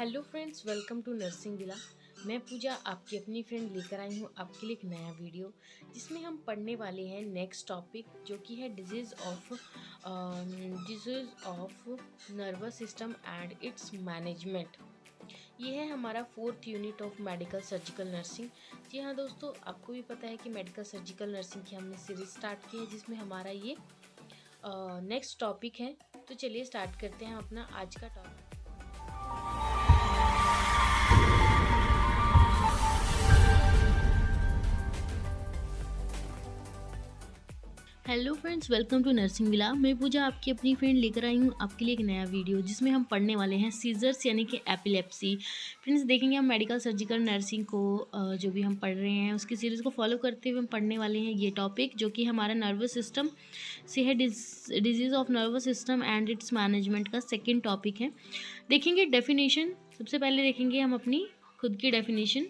Hello friends, welcome to Nursing Villa. मैं पूजा आपकी अपनी फ्रेंड लेकर आई हूँ आपके लिए एक नया वीडियो, जिसमें हम पढ़ने वाले हैं नेक्स्ट टॉपिक, जो कि है disease of nervous system and its management. ये है हमारा 4th unit of medical surgical nursing. जी हाँ दोस्तों, आपको भी पता है कि मेडिकल सर्जिकल नर्सिंग की हमने सीरीज स्टार्ट की है, जिसमें हमारा ये नेक्स्ट टॉपिक है। तो चलिए स्टार्ट करते हैं अपना आज का topic. Hello friends, welcome to Nursing Villa. मैं पूजा आपकी अपनी फ्रेंड लेकर आई हूँ आपके लिए एक नया वीडियो, जिसमें हम पढ़ने वाले हैं सीजर्स यानी कि एपिलेप्सी। फ्रेंड्स देखेंगे हम मेडिकल सर्जिकल नर्सिंग को जो भी हम पढ़ रहे हैं उसकी सीरीज़ को फॉलो करते हुए हम पढ़ने वाले हैं ये टॉपिक, जो कि हमारा नर्वस सिस्टम से है, disease of nervous system and its management का सेकेंड टॉपिक है। देखेंगे डेफिनेशन। सबसे पहले देखेंगे हम अपनी खुद की डेफिनेशन।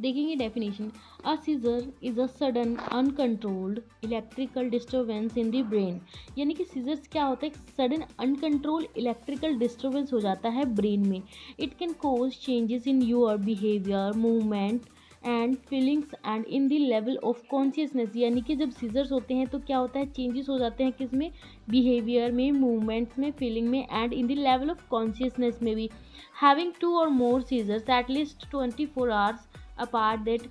देखेंगे definition. A seizure is a sudden uncontrolled electrical disturbance in the brain. यानी कि सीजर्स क्या होता है, एक सडन अनकंट्रोल इलेक्ट्रिकल डिस्टर्बेंस हो जाता है ब्रेन में। It can cause changes in your behaviour, movement and feelings and in the level of consciousness. यानी कि जब सीजर्स होते हैं तो क्या होता है, चेंजेस हो जाते हैं किस में, बिहेवियर में, मूवमेंट्स में, फीलिंग में and in the level of consciousness में भी। Having 2 or more seizures at least 24 hours apart that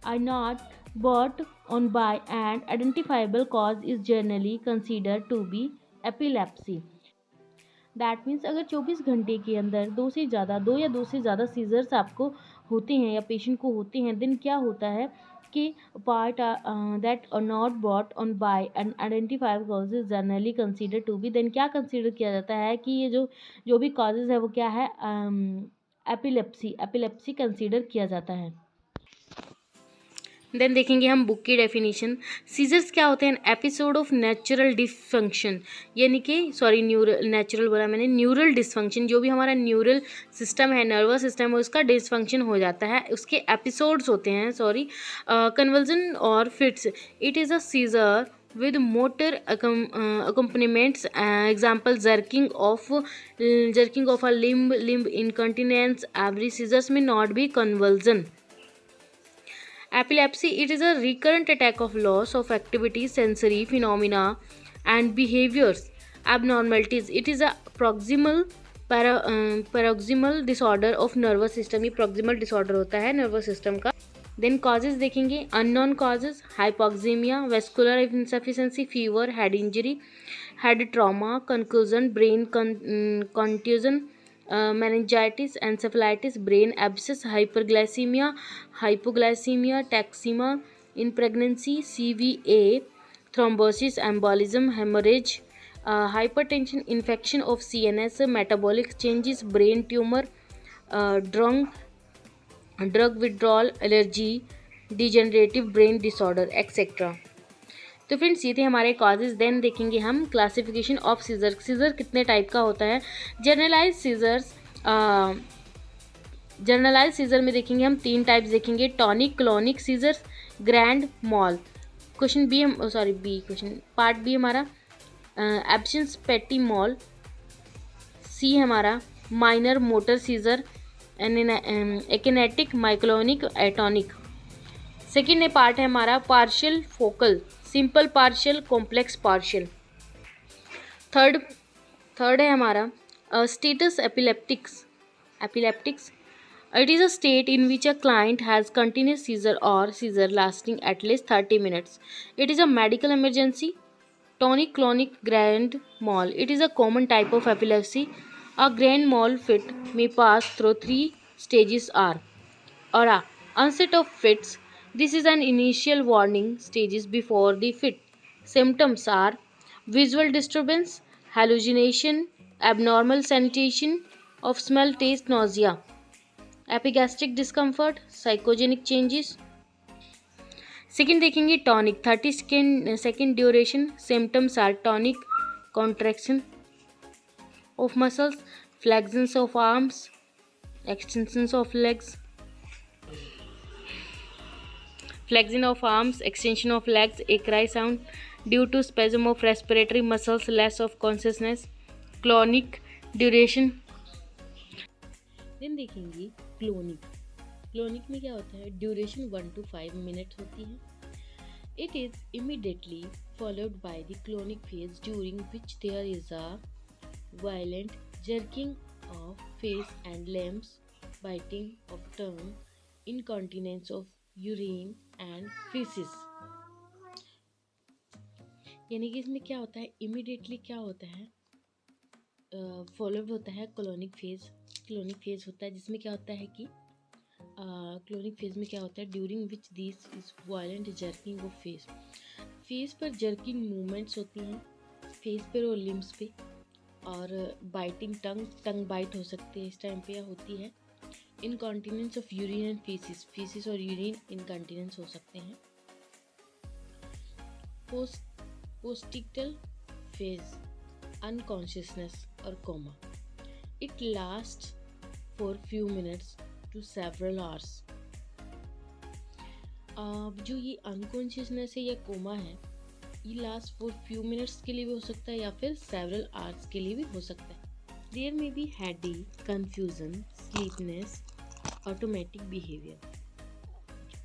are not brought on by an identifiable cause is generally considered to be epilepsy. That means अगर 24 घंटे के अंदर दो या दो से ज़्यादा सीजर्स आपको होते हैं या पेशेंट को होते हैं, देन क्या होता है कि part that are not brought on by an identified causes generally consider to be, then क्या कंसीडर किया जाता है कि ये जो भी कॉजेज है वो क्या है, एपिलेप्सी कंसीडर किया जाता है। देन देखेंगे हम बुक की डेफिनेशन। सीजर्स क्या होते हैं, एपिसोड ऑफ नेचुरल डिसफंक्शन, यानी कि नेचुरल बोला मैंने, न्यूरल डिसफंक्शन। जो भी हमारा न्यूरल सिस्टम है, नर्वस सिस्टम है, उसका डिसफंक्शन हो जाता है, उसके एपिसोड्स होते हैं, कन्वल्जन और fits. It is a seizure with motor accompaniments, example jerking of a limb incontinence. Every seizures may not be convulsion. Epilepsy, it is a recurrent attack of loss of activity, sensory phenomena and behaviors abnormalities. It is a paroxysmal disorder of nervous system. ये proximal disorder होता है nervous system का। Then causes देखेंगे, unknown causes, hypoxaemia, vascular insufficiency, fever, head injury, head trauma, conclusion, brain contusion, meningitis, encephalitis, brain abscess, hypoglycemia, टैक्सीमा in pregnancy, CVA, thrombosis, embolism, hemorrhage, hypertension, infection of CNS, metabolic changes, brain tumor, drug withdrawal, allergy, degenerative brain disorder, etc. तो friends ये थे हमारे causes. Then देखेंगे हम classification of scissor. Scissor कितने type का होता है। जनरलाइज सीजर में देखेंगे हम 3 टाइप्स देखेंगे, tonic, clonic seizures, grand mal. Question B part B हमारा एब्सेंस पेटी मॉल। सी हमारा minor motor seizure, akinetic, myoclonic, atonic. Second part है हमारा partial focal, simple partial, complex partial. Third है हमारा status epilepticus. It is a state in which a client has continuous seizure और seizure lasting at least 30 minutes. It is a medical emergency. Tonic, clonic, grand mal, it is a common type of epilepsy. A grand mal fit may pass through 3 stages or a onset of fits. This is an initial warning stages before the fit. Symptoms are visual disturbance, hallucination, abnormal sensation of smell, taste, nausea, epigastric discomfort, psychogenic changes. Second देखेंगे tonic, 30 second duration. Symptoms are tonic contraction of muscles, flexions of arms, extensions of legs, flexion of arms, extension of legs, a cry sound due to spasm of respiratory muscles, loss of consciousness, clonic duration. Then देखेंगे clonic. Clonic में क्या होता है, duration 1 to 5 minute होती है। It is immediately followed by the clonic phase during which there is a violent jerking of face and limbs, biting of tongue, incontinence of urine and feces। यानी कि इसमें क्या होता है, इमिडिएटली क्या होता है, फॉलोअप होता है क्लोनिक फेज। क्लोनिक फेज होता है जिसमें क्या होता है कि क्लोनिक फेज में क्या होता है, during which this is violent jerking of face. Face पर जर्किंग मूवमेंट्स होती हैं, फेस पर और लिम्स पे, और बाइटिंग टंग बाइट हो सकती है इस टाइम पे, या होती है। Incontinence of urine and faeces, faeces और यूरिन इनकॉन्टिनेंस हो सकते हैं। पोस्टिकल फेज, अनकॉन्शियसनेस और coma. It last for few minutes to several hours. जो ये अनकॉन्शियसनेस है या कोमा है, ये लास्ट फॉर फ्यू मिनट्स के लिए भी हो सकता है या फिर सेवरल आवर्स के लिए भी हो सकता है। There may be headache, confusion, sleepiness, automatic behaviour.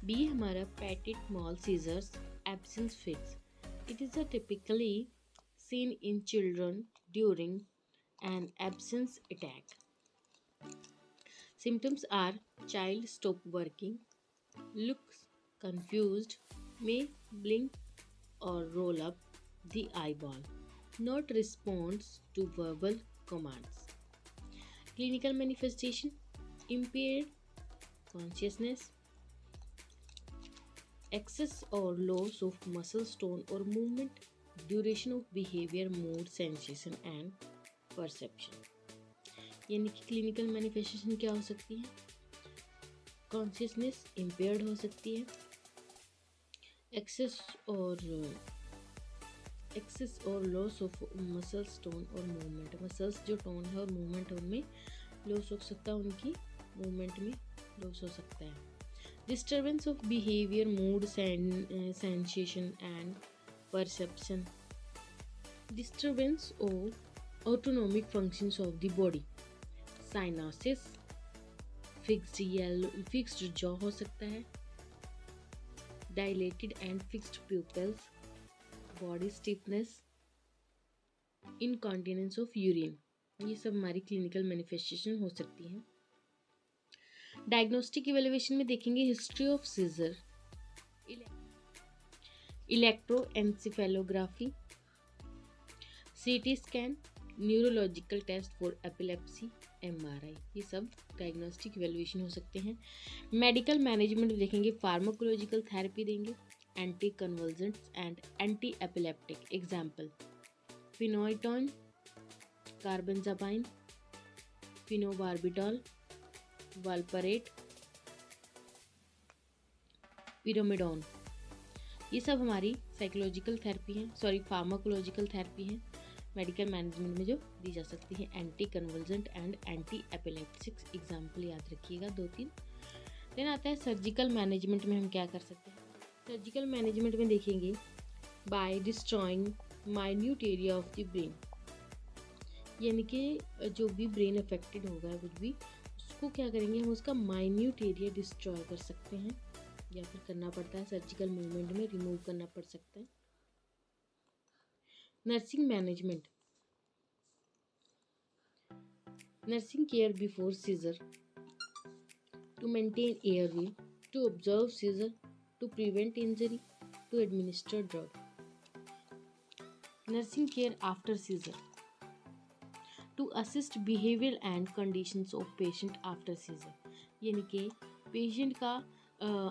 B हमारा petit mal seizures, absence fits. It is a typically seen in children during an absence attack. Symptoms are child stop working, looks confused, may blink or roll up the eyeball, not responds to verbal commands. Clinical manifestation: impaired consciousness, excess or loss of muscle tone or movement, duration of behavior, mood, sensation and perception। यानी कि clinical manifestation क्या हो सकती है, consciousness impaired हो सकती है, access और लॉस ऑफ मसल्स टोन और मूवमेंट। मसल्स जो टोन है और मूवमेंट है उनमें लॉस हो सकता है, उनकी मूवमेंट में लॉस हो सकता है। Disturbance of behaviour, mood, sensation and perception. Disturbance of autonomic functions of the body. Cyanosis, fixed jaw हो सकता है, dilated and fixed people's, body stiffness, incontinence of urine. ये सब हमारी क्लिनिकल मैनिफेस्टेशन हो सकती हैं। डायग्नोस्टिक इवेल्युएशन में देखेंगे history of seizure, electroencephalography, CT scan, neurological test for epilepsy, MRI। ये सब डायग्नोस्टिक इवेल्युएशन हो सकते हैं। मेडिकल मैनेजमेंट देखेंगे, फार्माकोलॉजिकल थेरेपी देंगे, anti convulsants and anti epileptic. Example: phenytoin, carbamazepine, phenobarbital, valproate, primidone. ये सब हमारी साइकोलॉजिकल थेरेपी हैं, फार्माकोलॉजिकल थेरेपी हैं मेडिकल मैनेजमेंट में जो दी जा सकती है। Anti convulsant and anti epileptics example याद रखिएगा 2-3। देन आता है सर्जिकल मैनेजमेंट में हम क्या कर सकते हैं। सर्जिकल मैनेजमेंट में देखेंगे, by destroying minute area of the brain. यानी कि जो भी ब्रेन अफेक्टेड होगा कुछ भी, उसको क्या करेंगे, हम उसका माइन्यूट एरिया डिस्ट्रॉय कर सकते हैं, या फिर करना पड़ता है सर्जिकल मूवमेंट में, रिमूव करना पड़ सकता है। Nursing management, nursing care before seizure, to maintain airway, to observe seizure, to prevent injury, to administer drug. Nursing care after seizure, to assist behaviour and conditions of patient after seizure. यानी कि patient का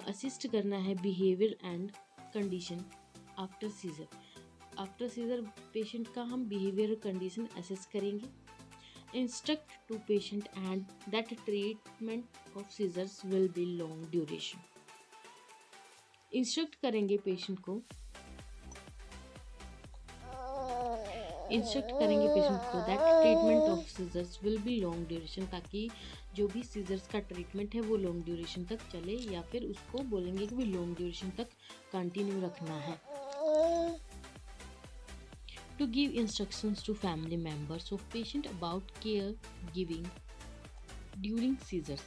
assist करना है behaviour and condition after seizure. After seizure patient का हम behaviour condition assess करेंगे। Instruct to patient and that treatment of seizures will be long duration. Instruct करेंगे patient को, that treatment of seizures will be long duration, ताकि जो भी seizures का treatment है वो लॉन्ग ड्यूरेशन तक चले, या फिर उसको बोलेंगे कि भी लॉन्ग ड्यूरेशन तक कंटिन्यू रखना है। to give instructions to family members of patient about care giving during seizures.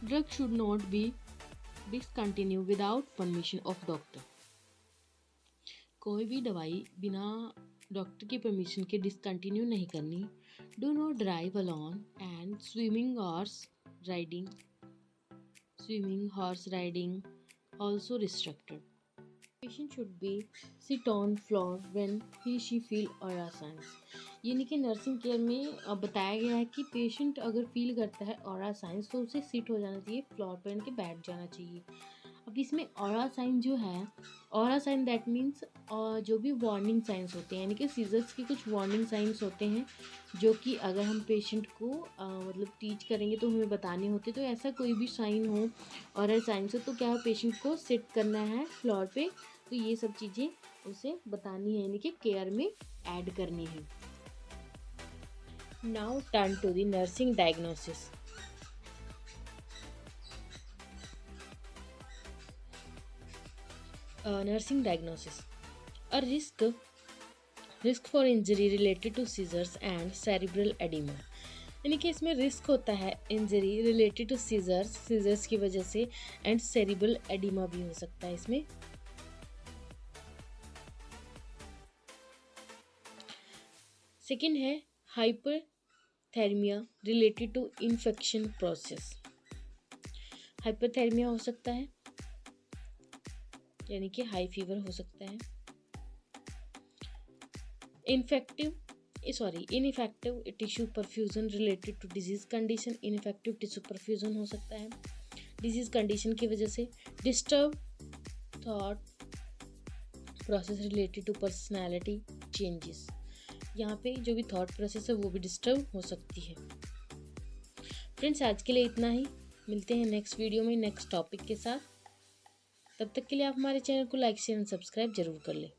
Drug should not be discontinued without permission of doctor. कोई भी दवाई बिना डॉक्टर की परमिशन के डिसकंटिन्यू नहीं करनी. Do not drive alone and swimming horse riding also restricted. Patient should be sit on floor when she feel aura signs. यानी कि नर्सिंग केयर में बताया गया है कि पेशेंट अगर फील करता है ऑरा साइंस तो उसे सिट हो जाना चाहिए, फ्लोर पर इनके बैठ जाना चाहिए. अब इसमें ऑरा साइन जो है, ऑरा साइन दैट मीन्स जो भी वार्निंग साइंस होते हैं, यानी कि सीजर्स के कुछ वार्निंग साइंस होते हैं जो कि अगर हम पेशेंट को मतलब टीच करेंगे तो हमें बताने होते. तो ऐसा कोई भी साइन हो, ऑरा साइंस हो, तो क्या पेशेंट को सिट करना है फ्लोर पे, तो ये सब चीज़ें उसे बतानी है, यानी कि केयर में ऐड करनी है. Now turn to the nursing diagnosis. Nursing diagnosis. A risk for injury related to seizures and cerebral edema. यानी कि इसमें रिस्क होता है इंजरी रिलेटेड टू सीजर्स की वजह से, एंड सेरिब्रल एडिमा भी हो सकता है इसमें. सेकेंड है hyperthermia related to infection process. Hyperthermia हो सकता है, यानी कि हाई फीवर हो सकता है. Ineffective tissue perfusion related to disease condition. Ineffective tissue perfusion हो सकता है डिजीज कंडीशन की वजह से. Disturb thought process related to personality changes. यहाँ पे जो भी थॉट प्रोसेस है वो भी डिस्टर्ब हो सकती है. फ्रेंड्स, आज के लिए इतना ही. मिलते हैं नेक्स्ट वीडियो में नेक्स्ट टॉपिक के साथ. तब तक के लिए आप हमारे चैनल को लाइक शेयर एंड सब्सक्राइब जरूर कर लें.